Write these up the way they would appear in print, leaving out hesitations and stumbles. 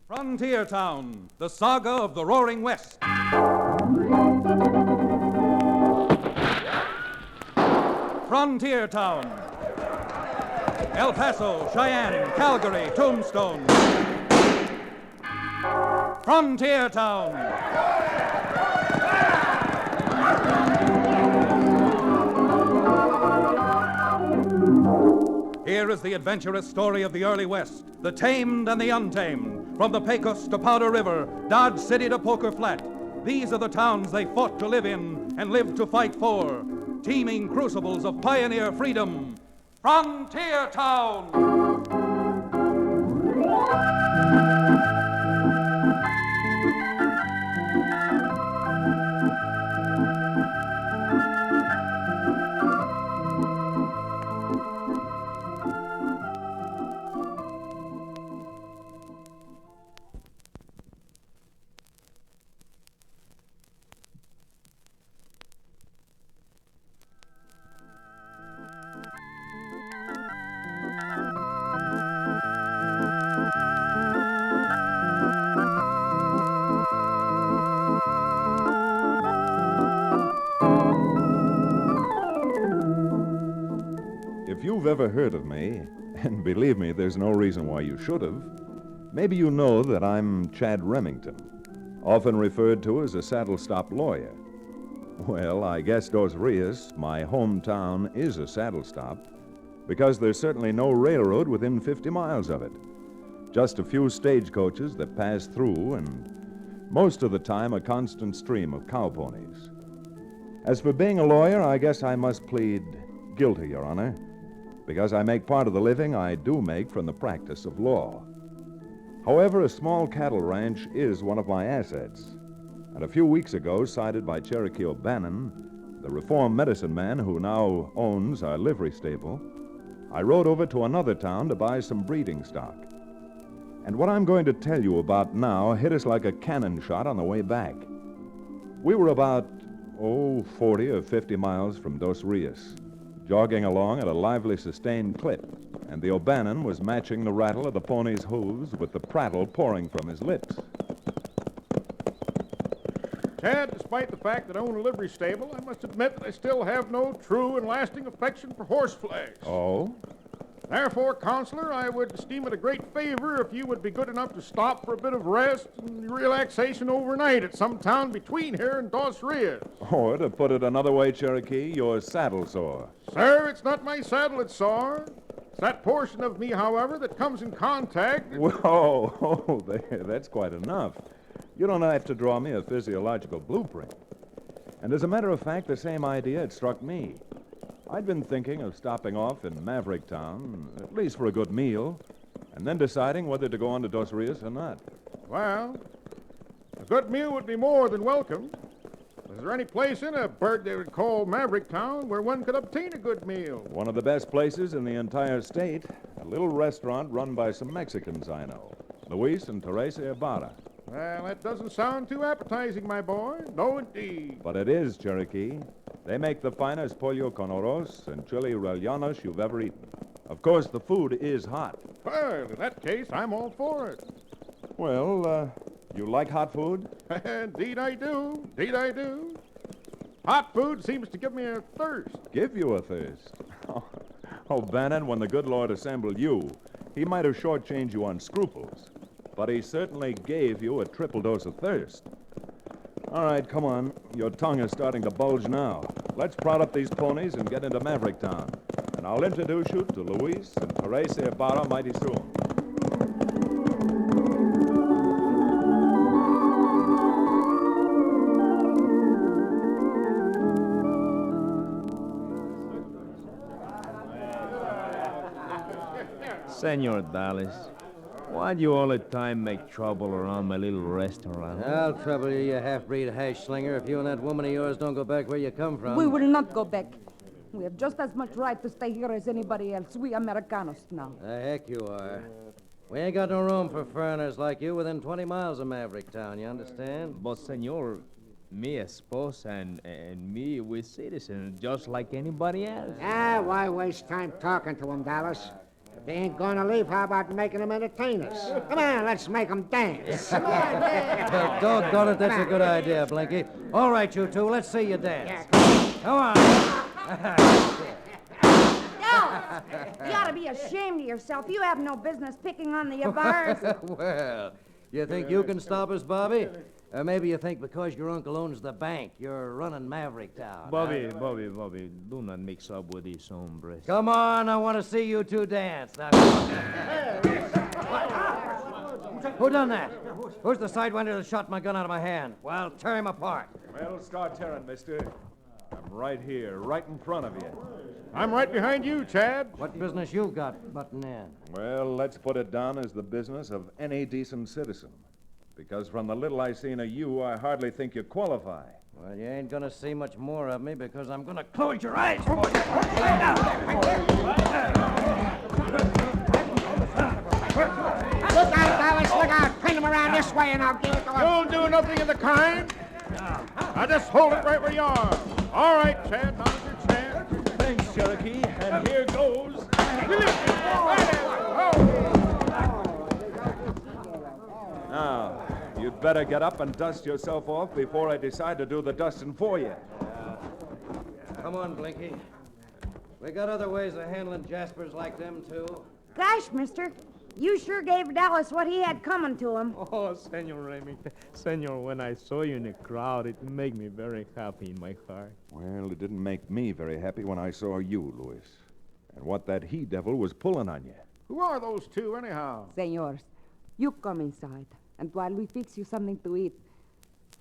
Frontier Town, the saga of the Roaring West. Frontier Town. El Paso, Cheyenne, Calgary, Tombstone. Frontier Town. Here is the adventurous story of the early West, the tamed and the untamed, from the Pecos to Powder River, Dodge City to Poker Flat. These are the towns they fought to live in and lived to fight for, teeming crucibles of pioneer freedom. Frontier Town! If you've ever heard of me, and believe me, there's no reason why you should have, maybe you know that I'm Chad Remington, often referred to as a saddle-stop lawyer. Well, I guess Dos Rios, my hometown, is a saddle-stop, because there's certainly no railroad within 50 miles of it. Just a few stagecoaches that pass through, and most of the time a constant stream of cow ponies. As for being a lawyer, I guess I must plead guilty, Your Honor, because I make part of the living I do make from the practice of law. However, a small cattle ranch is one of my assets. And a few weeks ago, cited by Cherokee O'Bannon, the reformed medicine man who now owns our livery stable, I rode over to another town to buy some breeding stock. And what I'm going to tell you about now hit us like a cannon shot on the way back. We were about, 40 or 50 miles from Dos Rios, jogging along at a lively, sustained clip, and the O'Bannon was matching the rattle of the pony's hooves with the prattle pouring from his lips. Chad, despite the fact that I own a livery stable, I must admit that I still have no true and lasting affection for horseflesh. Oh? Therefore, Counselor, I would esteem it a great favor if you would be good enough to stop for a bit of rest and relaxation overnight at some town between here and Dos Rios. Or, to put it another way, Cherokee, you're saddle sore. Sir, it's not my saddle that's sore. It's that portion of me, however, that comes in contact. Whoa, there, that's quite enough. You don't have to draw me a physiological blueprint. And as a matter of fact, the same idea had struck me. I'd been thinking of stopping off in Maverick Town, at least for a good meal, and then deciding whether to go on to Dos Rios or not. Well, a good meal would be more than welcome. Is there any place in a burg they would call Maverick Town where one could obtain a good meal? One of the best places in the entire state, a little restaurant run by some Mexicans I know, Luis and Teresa Ibarra. Well, that doesn't sound too appetizing, my boy. No, indeed. But it is, Cherokee. They make the finest pollo con arroz and chili rellenos you've ever eaten. Of course, the food is hot. Well, in that case, I'm all for it. Well, you like hot food? Indeed I do. Indeed I do. Hot food seems to give me a thirst. Give you a thirst? Oh, Bannon, when the good Lord assembled you, he might have shortchanged you on scruples. But he certainly gave you a triple dose of thirst. All right, come on. Your tongue is starting to bulge now. Let's prod up these ponies and get into Maverick Town. And I'll introduce you to Luis and Teresa Ibarra mighty soon. Senor Dallas, why do you all the time make trouble around my little restaurant? I'll trouble you, you half-breed hash slinger, if you and that woman of yours don't go back where you come from. We will not go back. We have just as much right to stay here as anybody else. We Americanos now. The heck you are. We ain't got no room for foreigners like you within 20 miles of Maverick Town, you understand? But, senor, me esposa and me, we're citizens just like anybody else. Why waste time talking to him, Dallas? If They ain't gonna leave. How about making them entertainers? Come on, let's make them dance. Come on, dance. Doggone it, that's a good idea, Blinky. All right, you two, let's see you dance. Come on. Dallas, you ought to be ashamed of yourself. You have no business picking on the bars. Well, you think you can stop us, Bobby? Or maybe you think because your uncle owns the bank, you're running Maverick Town. Bobby, do not mix up with these hombres. Come on, I want to see you two dance. Now, who done that? Who's the sidewinder that shot my gun out of my hand? Well, tear him apart. Well, start tearing, mister. I'm right here, right in front of you. I'm right behind you, Chad. What business you got butting in? Well, let's put it down as the business of any decent citizen. Because from the little I seen of you, I hardly think you qualify. Well, you ain't gonna see much more of me because I'm gonna close your eyes for you. Look out, Dallas, look out. Pin him around this way and I'll give it to him. Don't do nothing of the kind. Now just hold it right where you are. All right, Chad, now's your chance. Thanks, Cherokee, and here goes. Now, you'd better get up and dust yourself off before I decide to do the dusting for you. Come on, Blinky. We got other ways of handling Jaspers like them, too. Gosh, mister, you sure gave Dallas what he had coming to him. Oh, Senor Remington. Senor, when I saw you in the crowd, it made me very happy in my heart. Well, it didn't make me very happy when I saw you, Louis. And what that he-devil was pulling on you. Who are those two, anyhow? Senors, you come inside, and while we fix you something to eat,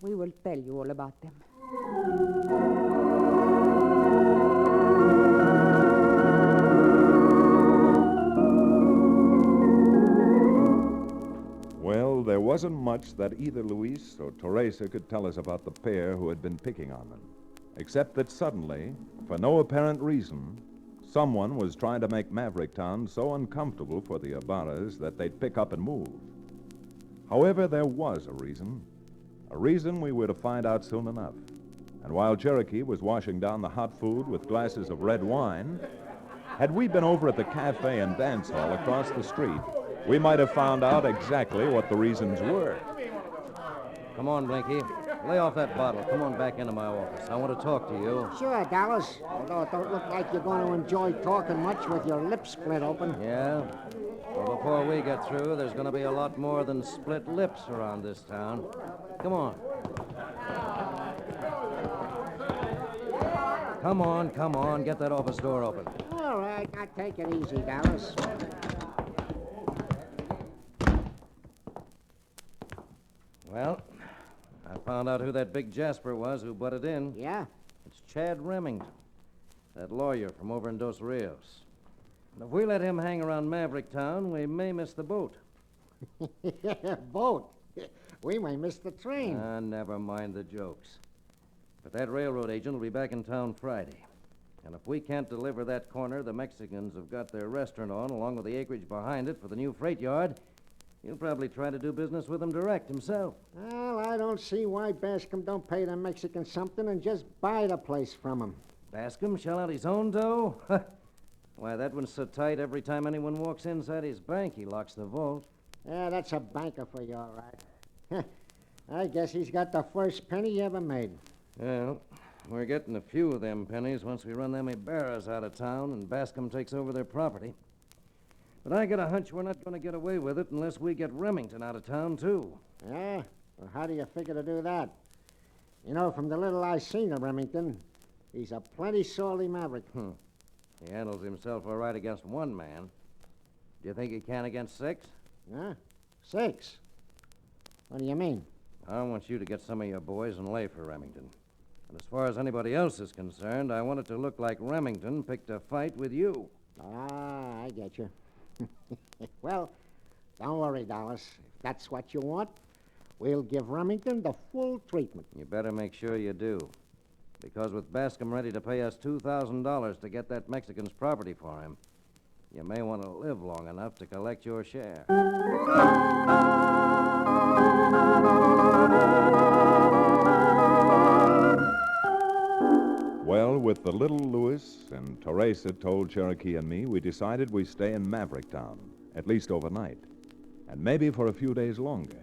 we will tell you all about them. Well, there wasn't much that either Luis or Teresa could tell us about the pair who had been picking on them, except that suddenly, for no apparent reason, someone was trying to make Maverick Town so uncomfortable for the Ibarras that they'd pick up and move. However, there was a reason we were to find out soon enough. And while Cherokee was washing down the hot food with glasses of red wine, had we been over at the cafe and dance hall across the street, we might have found out exactly what the reasons were. Come on, Blinky. Lay off that bottle. Come on back into my office. I want to talk to you. Sure, Dallas. Although it don't look like you're going to enjoy talking much with your lips split open. Yeah? Well, before we get through, there's going to be a lot more than split lips around this town. Come on. Come on. Get that office door open. All right, now take it easy, Dallas. Well, I found out who that big Jasper was who butted in. Yeah? It's Chad Remington, that lawyer from over in Dos Rios. And if we let him hang around Maverick Town, we may miss the boat. Boat. We may miss the train. Never mind the jokes. But that railroad agent will be back in town Friday. And if we can't deliver that corner the Mexicans have got their restaurant on, along with the acreage behind it for the new freight yard, he'll probably try to do business with them direct himself. Well, I don't see why Bascom don't pay the Mexicans something and just buy the place from them. Bascom shell out his own dough? Why, that one's so tight every time anyone walks inside his bank, he locks the vault. Yeah, that's a banker for you, all right. I guess he's got the first penny he ever made. Well, we're getting a few of them pennies once we run them Ibarras out of town and Bascom takes over their property. But I got a hunch we're not going to get away with it unless we get Remington out of town, too. Yeah? Well, how do you figure to do that? You know, from the little I seen of Remington, he's a plenty sorely maverick. He handles himself all right against one man. Do you think he can against six? Huh? 6? What do you mean? I want you to get some of your boys and lay for Remington. And as far as anybody else is concerned, I want it to look like Remington picked a fight with you. Ah, I get you. Well, don't worry, Dallas. If that's what you want, we'll give Remington the full treatment. You better make sure you do. Because with Bascom ready to pay us $2,000 to get that Mexican's property for him, you may want to live long enough to collect your share. Well, with with the little Louis and Teresa told Cherokee and me, we decided we'd stay in Maverick Town, at least overnight, and maybe for a few days longer.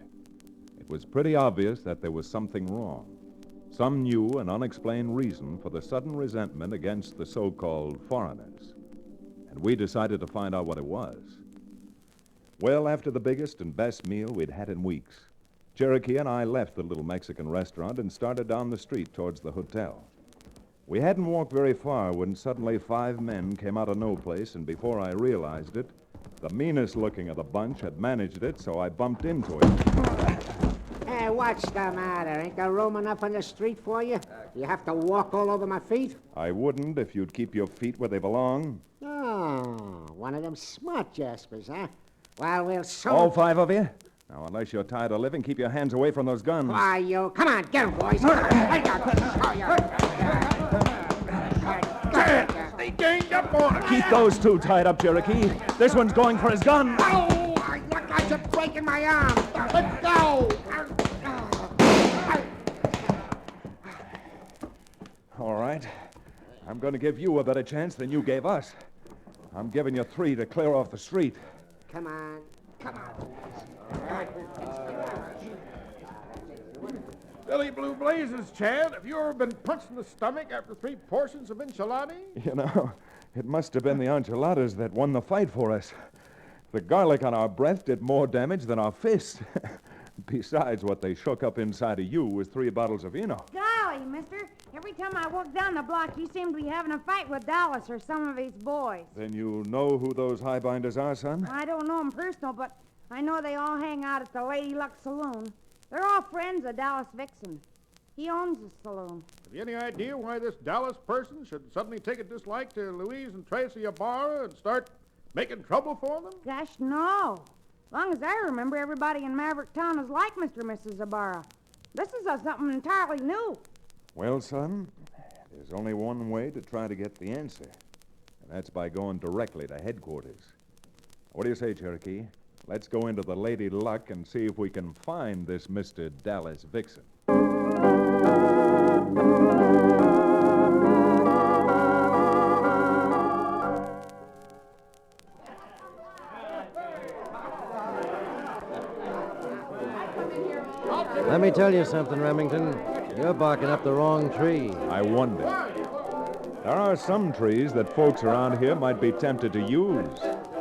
It was pretty obvious that there was something wrong, some new and unexplained reason for the sudden resentment against the so-called foreigners. And we decided to find out what it was. Well, after the biggest and best meal we'd had in weeks, Cherokee and I left the little Mexican restaurant and started down the street towards the hotel. We hadn't walked very far when suddenly 5 men came out of no place, and before I realized it, the meanest looking of the bunch had managed it, so I bumped into him. Hey, what's the matter? Ain't there room enough on the street for you? You have to walk all over my feet? I wouldn't if you'd keep your feet where they belong. Oh, one of them smart jaspers, huh? Well, we'll soon... All 5 of you? Now, unless you're tired of living, keep your hands away from those guns. Why, you... Come on, get 'em, boys. I got to show you. They ganged up on us. Keep those 2 tied up, Cherokee. This one's going for his gun. Oh, I look like you're breaking my arm. Let go. All right. I'm going to give you a better chance than you gave us. I'm giving you 3 to clear off the street. Come on. Come on. Billy Blue Blazes, Chad, have you ever been punched in the stomach after 3 portions of enchilada? You know, it must have been the enchiladas that won the fight for us. The garlic on our breath did more damage than our fists. Besides, what they shook up inside of you was 3 bottles of vino. Golly, mister. Every time I walk down the block, you seem to be having a fight with Dallas or some of his boys. Then you know who those highbinders are, son? I don't know 'em personal, but I know they all hang out at the Lady Luck Saloon. They're all friends of Dallas Vixen. He owns the saloon. Have you any idea why this Dallas person should suddenly take a dislike to Louise and Tracy Ibarra and start making trouble for them? Gosh, no. Long as I remember, everybody in Maverick Town is like Mr. and Mrs. Ibarra. This is something entirely new. Well, son, there's only one way to try to get the answer, and that's by going directly to headquarters. What do you say, Cherokee? Let's go into the Lady Luck and see if we can find this Mr. Dallas Vixen. Let me tell you something, Remington. You're barking up the wrong tree. I wonder. There are some trees that folks around here might be tempted to use,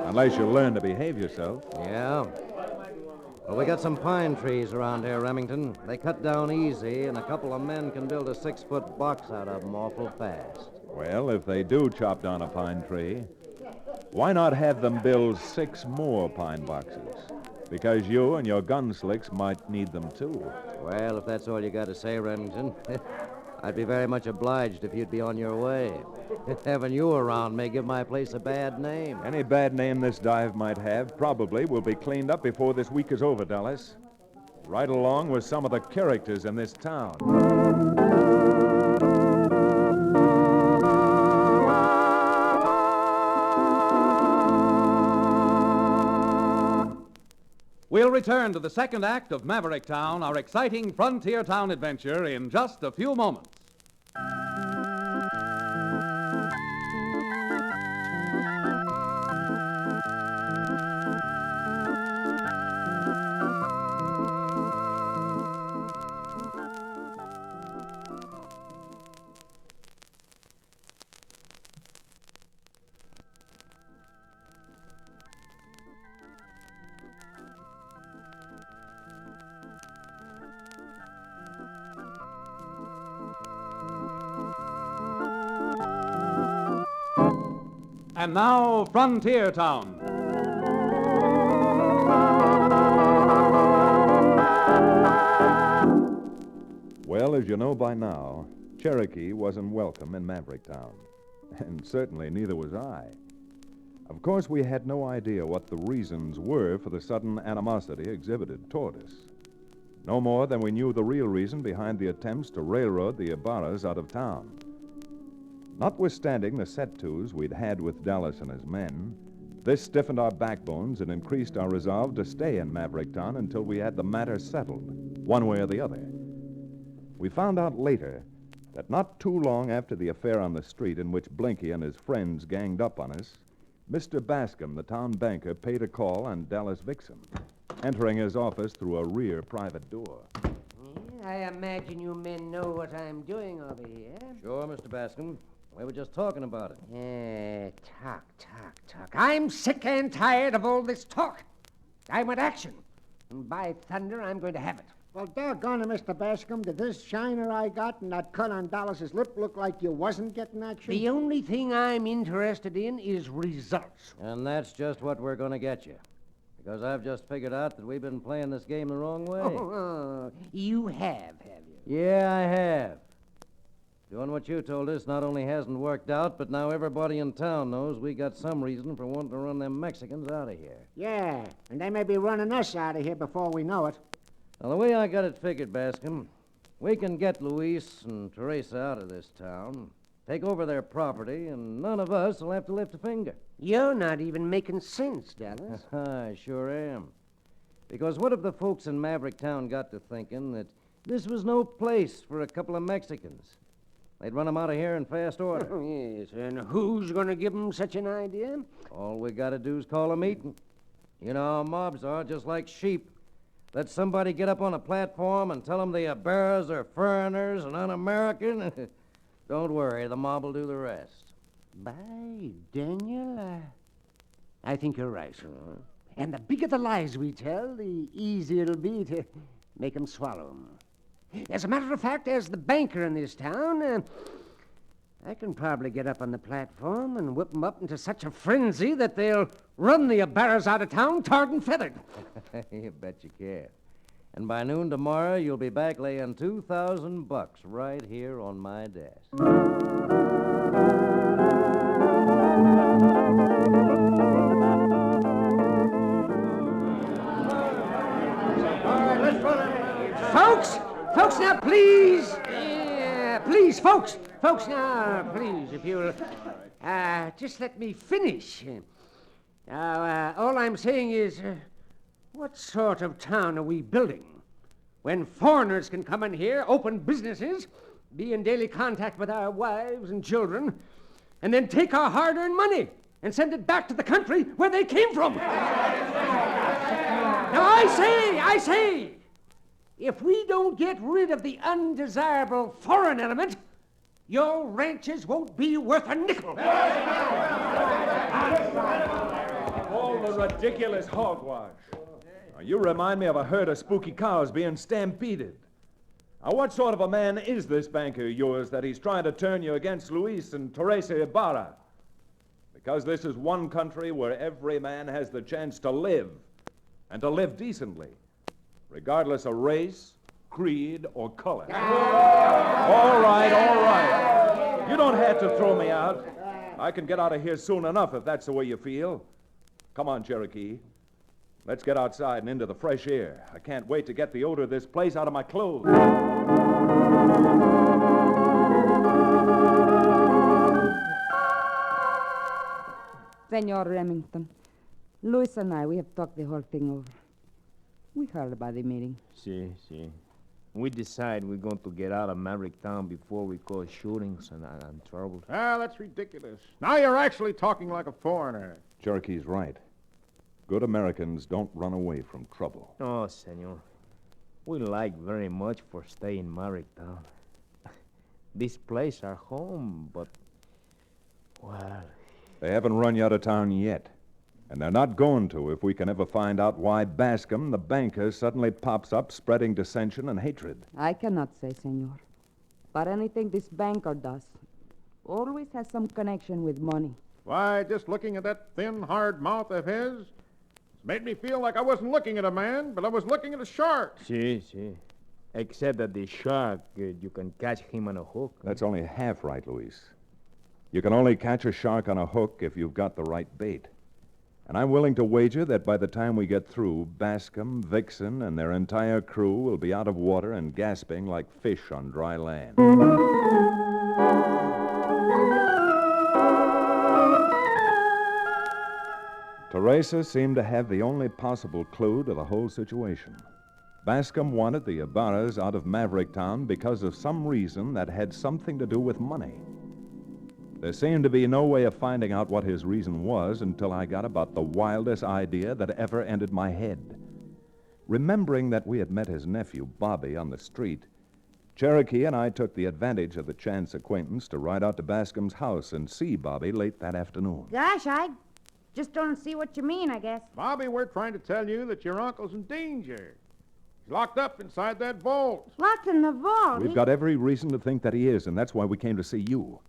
unless you learn to behave yourself. Yeah? Well, we got some pine trees around here, Remington. They cut down easy, and a couple of men can build a 6-foot box out of them awful fast. Well, if they do chop down a pine tree, why not have them build 6 more pine boxes? Because you and your gunslicks might need them, too. Well, if that's all you got to say, Remington, I'd be very much obliged if you'd be on your way. Having you around may give my place a bad name. Any bad name this dive might have probably will be cleaned up before this week is over, Dallas. Right along with some of the characters in this town. We'll return to the second act of Maverick Town, our exciting frontier town adventure, in just a few moments. And now, Frontier Town. Well, as you know by now, Cherokee wasn't welcome in Maverick Town. And certainly neither was I. Of course, we had no idea what the reasons were for the sudden animosity exhibited toward us. No more than we knew the real reason behind the attempts to railroad the Ibarras out of town. Notwithstanding the set-tos we'd had with Dallas and his men, this stiffened our backbones and increased our resolve to stay in Maverick Town until we had the matter settled, one way or the other. We found out later that not too long after the affair on the street in which Blinky and his friends ganged up on us, Mr. Bascom, the town banker, paid a call on Dallas Vixen, entering his office through a rear private door. I imagine you men know what I'm doing over here. Sure, Mr. Bascom. We were just talking about it. Talk. I'm sick and tired of all this talk. I want action. And by thunder, I'm going to have it. Well, doggone it, Mr. Bascom. Did this shiner I got and that cut on Dallas's lip look like you wasn't getting action? The only thing I'm interested in is results. And that's just what we're going to get you. Because I've just figured out that we've been playing this game the wrong way. You have you? Yeah, I have. Doing what you told us not only hasn't worked out, but now everybody in town knows we got some reason for wanting to run them Mexicans out of here. Yeah, and they may be running us out of here before we know it. Now, the way I got it figured, Bascom, we can get Luis and Teresa out of this town, take over their property, and none of us will have to lift a finger. You're not even making sense, Dallas. I sure am. Because what if the folks in Maverick Town got to thinking that this was no place for a couple of Mexicans? They'd run them out of here in fast order. Yes, and who's going to give them such an idea? All we got to do is call a meeting. You know how mobs are, just like sheep. Let somebody get up on a platform and tell them the bearers are foreigners and un-American. Don't worry, the mob will do the rest. By Daniel, I think you're right. And the bigger the lies we tell, the easier it'll be to make 'em swallow 'em. As a matter of fact, as the banker in this town, I can probably get up on the platform and whip 'em up into such a frenzy that they'll run the barras out of town tarred and feathered. You bet you can. And by noon tomorrow, you'll be back laying $2,000 right here on my desk. Folks, now, please. Please, folks, now, please, if you'll just let me finish. All I'm saying is, what sort of town are we building when foreigners can come in here, open businesses, be in daily contact with our wives and children, and then take our hard-earned money and send it back to the country where they came from? Now, I say, if we don't get rid of the undesirable foreign element, your ranches won't be worth a nickel. All the ridiculous hogwash. Now, you remind me of a herd of spooky cows being stampeded. Now, what sort of a man is this banker of yours that he's trying to turn you against Luis and Teresa Ibarra? Because this is one country where every man has the chance to live, and to live decently, regardless of race, creed, or color. All right. You don't have to throw me out. I can get out of here soon enough if that's the way you feel. Come on, Cherokee. Let's get outside and into the fresh air. I can't wait to get the odor of this place out of my clothes. Senor Remington, Luis and I, we have talked the whole thing over. We heard about the meeting. See. We decide we're going to get out of Maverick Town before we cause shootings and trouble. That's ridiculous. Now you're actually talking like a foreigner. Cherokee's right. Good Americans don't run away from trouble. Oh, senor. We like very much for stay in Maverick Town. This place our home, but, well... They haven't run you out of town yet. And they're not going to if we can ever find out why Bascom, the banker, suddenly pops up spreading dissension and hatred. I cannot say, senor. But anything this banker does always has some connection with money. Why, just looking at that thin, hard mouth of his, it's made me feel like I wasn't looking at a man, but I was looking at a shark. See. Except that the shark, you can catch him on a hook. That's only half right, Luis. You can only catch a shark on a hook if you've got the right bait. And I'm willing to wager that by the time we get through, Bascom, Vixen, and their entire crew will be out of water and gasping like fish on dry land. Teresa seemed to have the only possible clue to the whole situation. Bascom wanted the Ibarras out of Maverick Town because of some reason that had something to do with money. There seemed to be no way of finding out what his reason was until I got about the wildest idea that ever entered my head. Remembering that we had met his nephew, Bobby, on the street, Cherokee and I took the advantage of the chance acquaintance to ride out to Bascom's house and see Bobby late that afternoon. Gosh, I just don't see what you mean, I guess. Bobby, we're trying to tell you that your uncle's in danger. He's locked up inside that vault. Locked in the vault. We've got every reason to think that he is, and that's why we came to see you.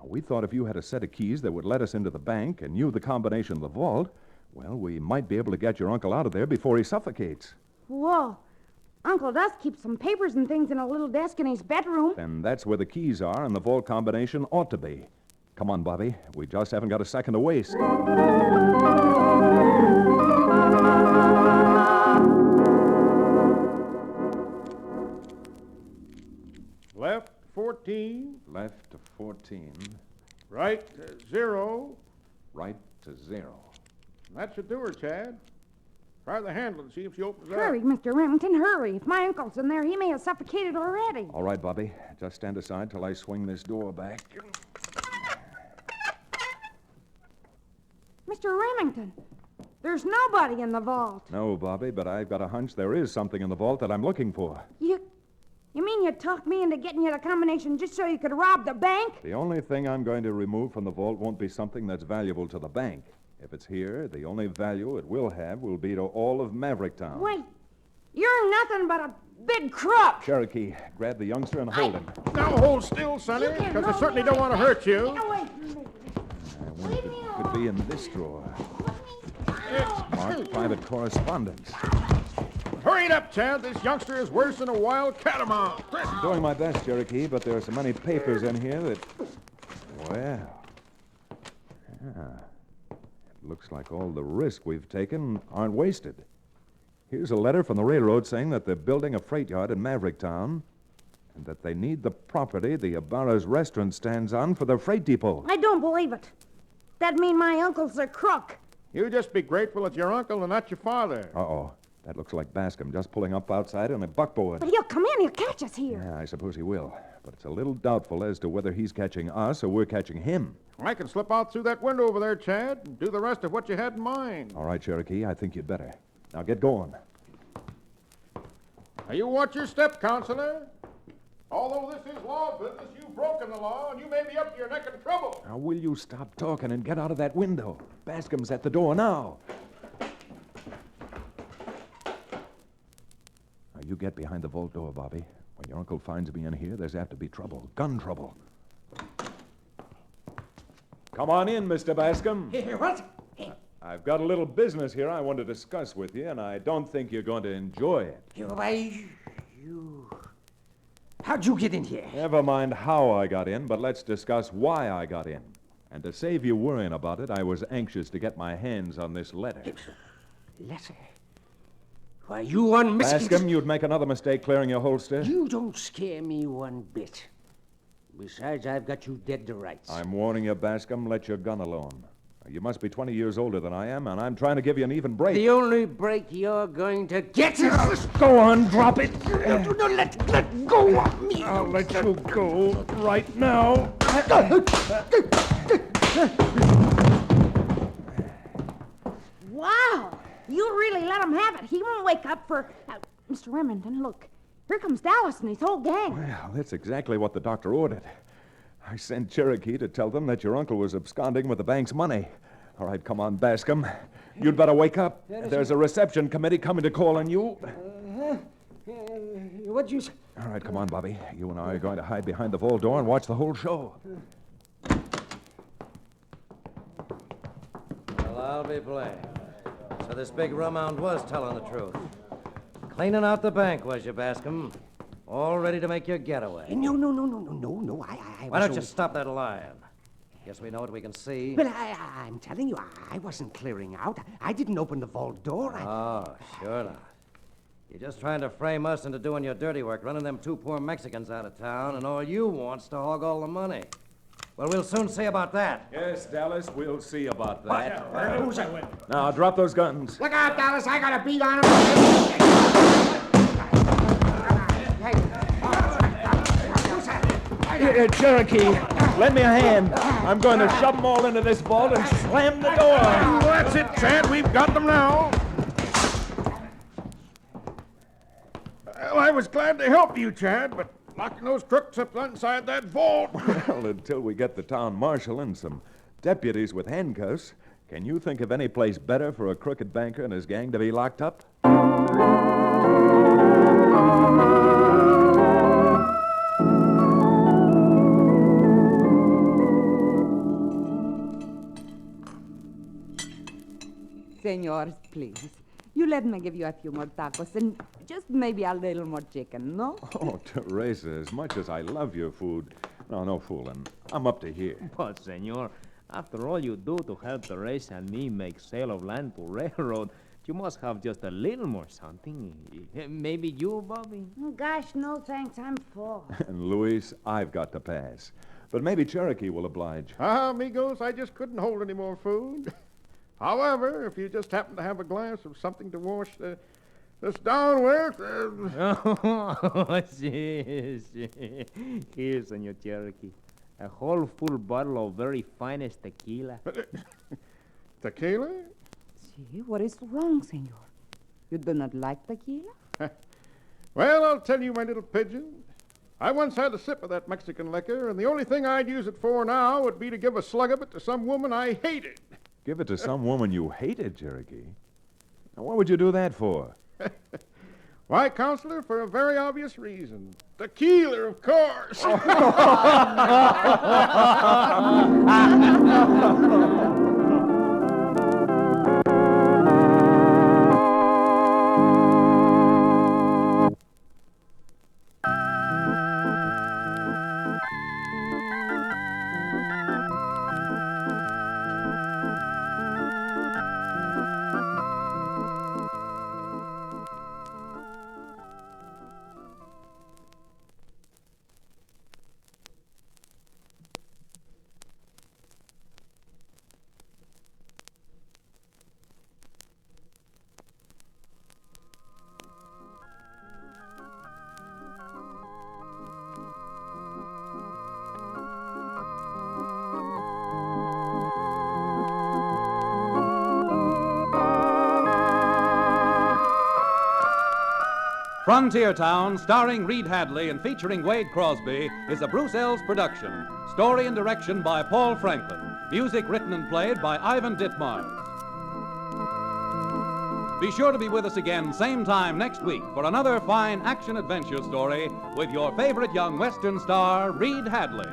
We thought if you had a set of keys that would let us into the bank and knew the combination of the vault, well, we might be able to get your uncle out of there before he suffocates. Whoa. Uncle does keep some papers and things in a little desk in his bedroom. And that's where the keys are, and the vault combination ought to be. Come on, Bobby. We just haven't got a second to waste. Left 14. Left to 14. Right 0. Right to 0. That should do her, Chad. Try the handle and see if she opens Hurry, up. Mr. Remington, hurry. If my uncle's in there, he may have suffocated already. All right, Bobby. Just stand aside till I swing this door back. Mr. Remington, there's nobody in the vault. No, Bobby, but I've got a hunch there is something in the vault that I'm looking for. You mean you talked me into getting you the combination just so you could rob the bank? The only thing I'm going to remove from the vault won't be something that's valuable to the bank. If it's here, the only value it will have will be to all of Maverick Town. Wait, you're nothing but a big crook. Cherokee, grab the youngster and hold him. Now hold still, Sonny, because I certainly don't want to hurt you. Get away from me. I wonder if it could be in this drawer. Marked private correspondence. Hurry it up, Chad. This youngster is worse than a wild catamount. I'm doing my best, Cherokee, but there are so many papers in here that... Well... Yeah. It looks like all the risk we've taken aren't wasted. Here's a letter from the railroad saying that they're building a freight yard in Maverick Town and that they need the property the Ibarra's restaurant stands on for their freight depot. I don't believe it. That'd mean my uncle's a crook. You just be grateful it's your uncle and not your father. Uh-oh. That looks like Bascom just pulling up outside on a buckboard. But he'll come in. He'll catch us here. Yeah, I suppose he will. But it's a little doubtful as to whether he's catching us or we're catching him. I can slip out through that window over there, Chad, and do the rest of what you had in mind. All right, Cherokee, I think you'd better. Now get going. Now, you watch your step, Counselor. Although this is law business, you've broken the law, and you may be up to your neck in trouble. Now, will you stop talking and get out of that window? Bascom's at the door now. Now, you get behind the vault door, Bobby. When your uncle finds me in here, there's apt to be trouble. Gun trouble. Come on in, Mr. Bascom. What? I've got a little business here I want to discuss with you, and I don't think you're going to enjoy it. How'd you get in here? Never mind how I got in, but let's discuss why I got in. And to save you worrying about it, I was anxious to get my hands on this letter. Letter? Why, you unmistakable... Bascom, you'd make another mistake clearing your holster. You don't scare me one bit. Besides, I've got you dead to rights. I'm warning you, Bascom, let your gun alone. You must be 20 years older than I am, and I'm trying to give you an even break. The only break you're going to get is... Go on, drop it. No, let go of me. I'll let you go right now. Wow. You really let him have it. He won't wake up for... Mr. Remington, look. Here comes Dallas and his whole gang. Well, that's exactly what the doctor ordered. I sent Cherokee to tell them that your uncle was absconding with the bank's money. All right, come on, Bascom. You'd better wake up. There's a reception committee coming to call on you. What'd you say? All right, come on, Bobby. You and I are going to hide behind the vault door and watch the whole show. Well, I'll be blamed. So this big rumhound was telling the truth. Cleaning out the bank, was you, Bascom? All ready to make your getaway. No. I Why don't you stop that lying? Guess we know what we can see. Well, I'm telling you, I wasn't clearing out. I didn't open the vault door. Oh, sure not. You're just trying to frame us into doing your dirty work, running them two poor Mexicans out of town, and all you want's to hog all the money. Well, we'll soon see about that. Yes, Dallas, we'll see about that. Who's that? Now, drop those guns. Look out, Dallas. I got a beat on him. Cherokee, lend me a hand. I'm going to shove them all into this vault and slam the door. That's it, Chad. We've got them now. Well, I was glad to help you, Chad, but locking those crooks up inside that vault. Well, until we get the town marshal and some deputies with handcuffs, can you think of any place better for a crooked banker and his gang to be locked up? Senors, please. You let me give you a few more tacos and just maybe a little more chicken, no? Oh, Teresa, as much as I love your food, no fooling. I'm up to here. But, senor, after all you do to help Teresa and me make sale of land to railroad, you must have just a little more something. Maybe you, Bobby? Oh, gosh, no thanks. I'm full. And Luis, I've got to pass. But maybe Cherokee will oblige. Amigos, I just couldn't hold any more food. However, if you just happen to have a glass of something to wash this down with... Oh, si. Here, Senor Cherokee. A whole full bottle of very finest tequila. Tequila? See, what is wrong, senor? You do not like tequila? Well, I'll tell you, my little pigeon. I once had a sip of that Mexican liquor, and the only thing I'd use it for now would be to give a slug of it to some woman I hated. Give it to some woman you hated, Cherokee. Now, what would you do that for? Why, Counselor, for a very obvious reason. Tequila, of course. Frontier Town, starring Reed Hadley and featuring Wade Crosby, is a Bruce Eells production. Story and direction by Paul Franklin. Music written and played by Ivan Ditmars. Be sure to be with us again same time next week for another fine action-adventure story with your favorite young Western star, Reed Hadley.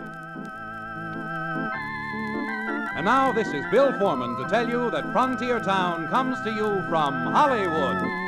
And now this is Bill Foreman to tell you that Frontier Town comes to you from Hollywood.